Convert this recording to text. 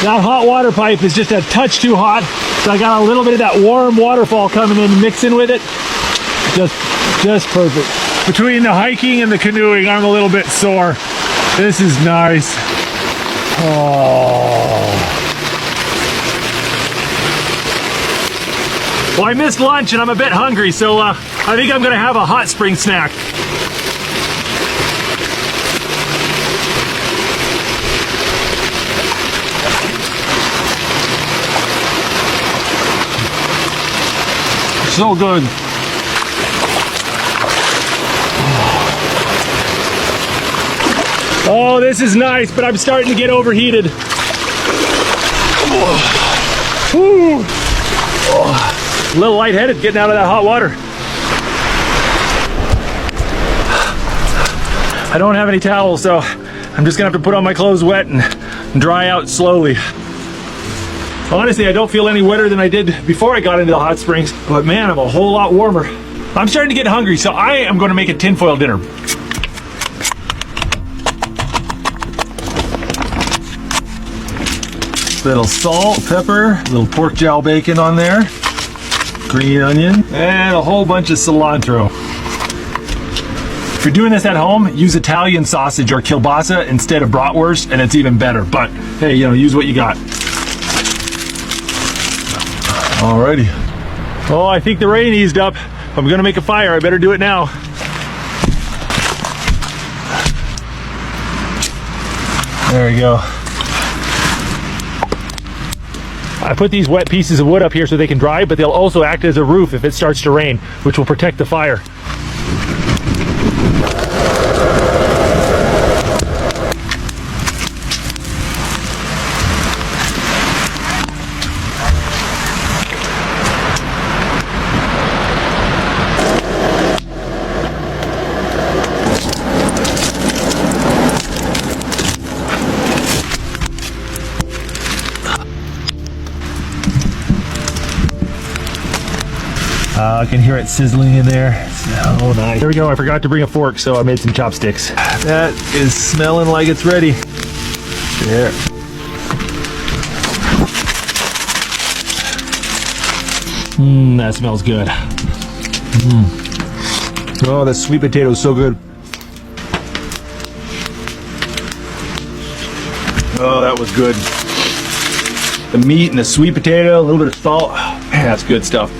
That hot water pipe is just a touch too hot, so I got a little bit of that warm waterfall coming in and mixing with it. Just perfect. Between the hiking and the canoeing, I'm a little bit sore. This is nice. Oh. Well, I missed lunch and I'm a bit hungry, so I think I'm gonna have a hot spring snack. So good. Oh, this is nice, but I'm starting to get overheated. Whew. A little lightheaded getting out of that hot water. I don't have any towels, so I'm just gonna have to put on my clothes wet and dry out slowly. Honestly, I don't feel any wetter than I did before I got into the hot springs, but man, I'm a whole lot warmer. I'm starting to get hungry, so I am going to make a tinfoil dinner. Little salt, pepper, little pork jowl bacon on there, green onion, and a whole bunch of cilantro. If you're doing this at home, use Italian sausage or kielbasa instead of bratwurst, and it's even better. But hey, you know, use what you got. Alrighty. Oh, I think the rain eased up. If I'm gonna make a fire, I better do it now. There we go. I put these wet pieces of wood up here so they can dry, but they'll also act as a roof if it starts to rain, which will protect the fire. I can hear it sizzling in there. Oh, nice. There we go. I forgot to bring a fork, so I made some chopsticks. That is smelling like it's ready. There. That smells good. Oh, that sweet potato is so good. Oh, that was good. The meat and the sweet potato, a little bit of salt. Man, that's good stuff.